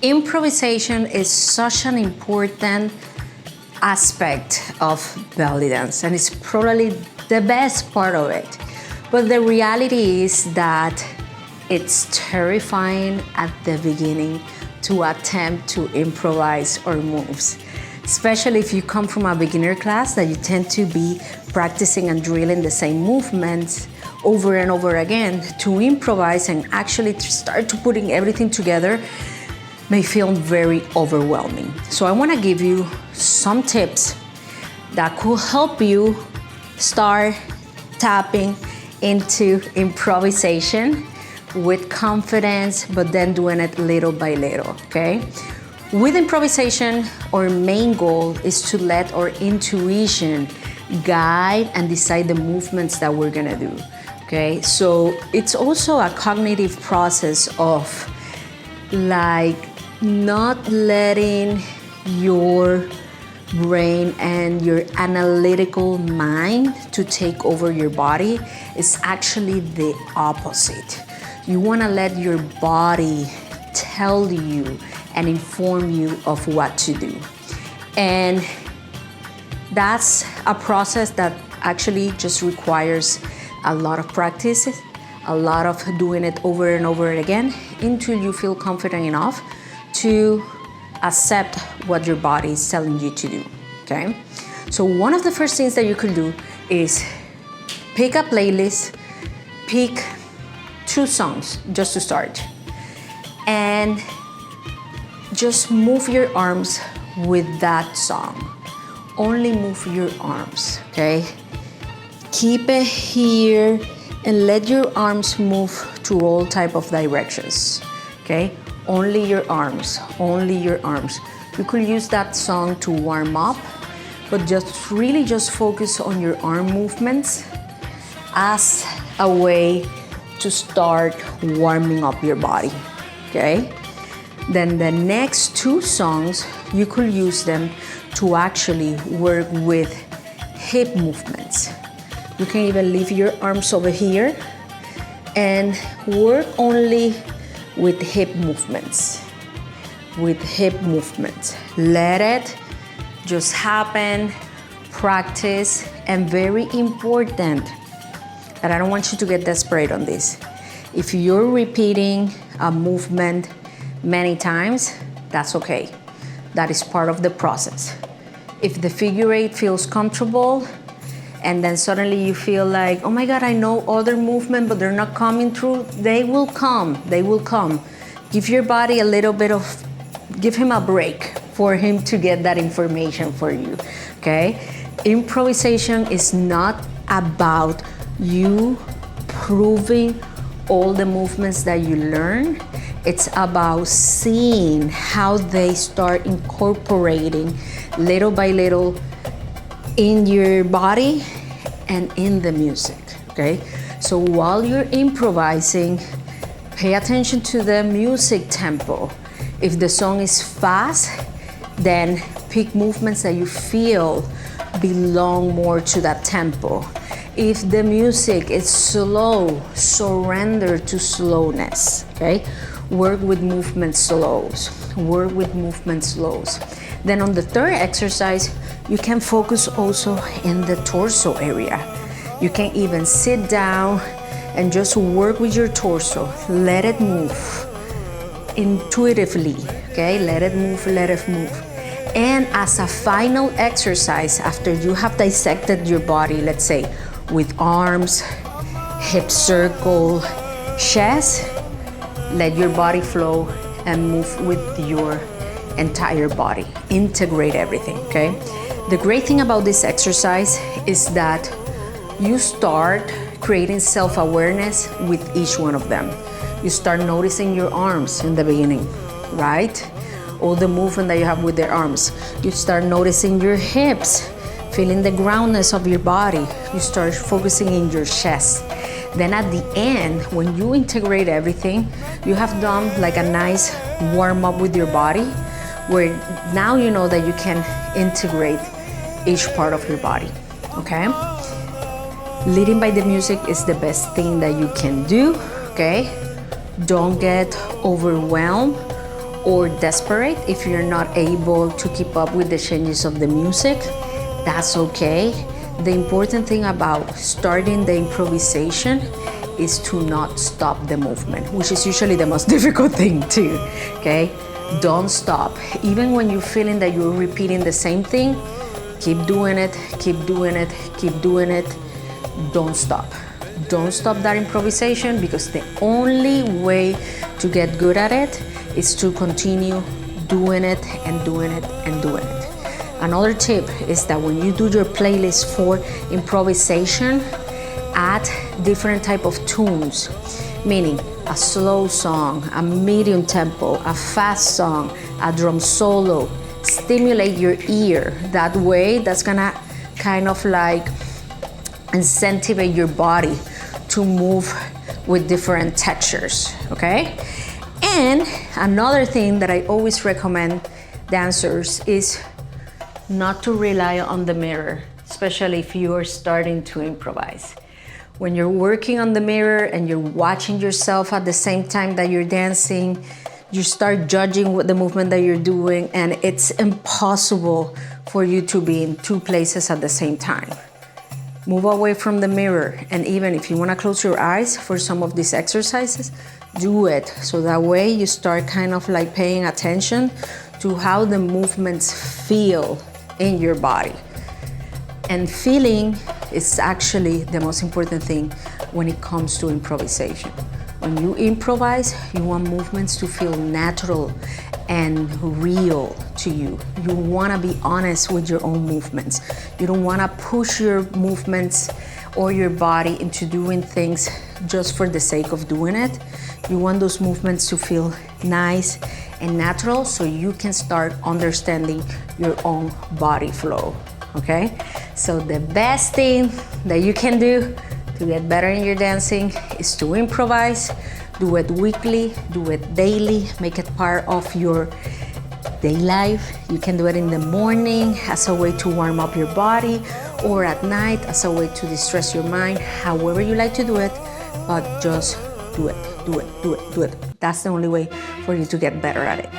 Improvisation is such an important aspect of belly dance, and it's probably the best part of it. But the reality is that it's terrifying at the beginning to attempt to improvise or moves, especially if you come from a beginner class that you tend to be practicing and drilling the same movements over and over again. To improvise and actually to start to putting everything together may feel very overwhelming. So I want to give you some tips that could help you start tapping into improvisation with confidence, but then doing it little by little, okay? With improvisation, our main goal is to let our intuition guide and decide the movements that we're gonna do, okay? So it's also a cognitive process of like not letting your brain and your analytical mind to take over your body. Is actually the opposite. You want to let your body tell you and inform you of what to do. And that's a process that actually just requires a lot of practice, a lot of doing it over and over again until you feel confident enough to accept what your body is telling you to do, okay? So one of the first things that you can do is pick a playlist, pick 2 songs just to start, and just move your arms with that song. Only move your arms, okay? Keep it here and let your arms move to all type of directions, okay? Only your arms, only your arms. You could use that song to warm up, but just really just focus on your arm movements as a way to start warming up your body, okay? Then the next 2 songs, you could use them to actually work with hip movements. You can even leave your arms over here and work only with hip movements. With hip movements. Let it just happen, practice, and very important, and I don't want you to get desperate on this. If you're repeating a movement many times, that's okay. That is part of the process. If the figure 8 feels comfortable, and then suddenly you feel like, oh my God, I know other movement, but they're not coming through, they will come, they will come. Give your body a little bit of, give him a break for him to get that information for you, okay? Improvisation is not about you proving all the movements that you learn. It's about seeing how they start incorporating little by little in your body and in the music, okay? So while you're improvising, pay attention to the music tempo. If the song is fast, then pick movements that you feel belong more to that tempo. If the music is slow, surrender to slowness, okay? Work with movement slows, work with movement slows. Then on the third exercise, you can focus also in the torso area. You can even sit down and just work with your torso. Let it move intuitively, okay? Let it move, let it move. And as a final exercise, after you have dissected your body, let's say with arms, hip circle, chest, let your body flow and move with your entire body. Integrate everything, okay? The great thing about this exercise is that you start creating self-awareness with each one of them. You start noticing your arms in the beginning, right? All the movement that you have with their arms. You start noticing your hips, feeling the groundness of your body. You start focusing in your chest. Then at the end, when you integrate everything, you have done like a nice warm up with your body, where now you know that you can integrate each part of your body, okay? Leading by the music is the best thing that you can do, okay? Don't get overwhelmed or desperate if you're not able to keep up with the changes of the music. That's okay. The important thing about starting the improvisation is to not stop the movement, which is usually the most difficult thing too, okay? Don't stop. Even when you're feeling that you're repeating the same thing, keep doing it, keep doing it, keep doing it. Don't stop. Don't stop that improvisation, because the only way to get good at it is to continue doing it and doing it and doing it. Another tip is that when you do your playlist for improvisation, add different type of tunes, meaning a slow song, a medium tempo, a fast song, a drum solo. Stimulate your ear. That way, that's gonna kind of like incentivate your body to move with different textures, okay? And another thing that I always recommend dancers is not to rely on the mirror, especially if you are starting to improvise. When you're working on the mirror and you're watching yourself at the same time that you're dancing, you start judging what the movement that you're doing, and it's impossible for you to be in two places at the same time. Move away from the mirror, and even if you want to close your eyes for some of these exercises, do it. So that way you start kind of like paying attention to how the movements feel in your body. And feeling is actually the most important thing when it comes to improvisation. When you improvise, you want movements to feel natural and real to you. You want to be honest with your own movements. You don't want to push your movements or your body into doing things just for the sake of doing it. You want those movements to feel nice and natural, so you can start understanding your own body flow, okay? So the best thing that you can do to get better in your dancing is to improvise. Do it weekly, do it daily, make it part of your day life. You can do it in the morning as a way to warm up your body, or at night as a way to distress your mind, however you like to do it, but just do it, do it, do it, do it. That's the only way for you to get better at it.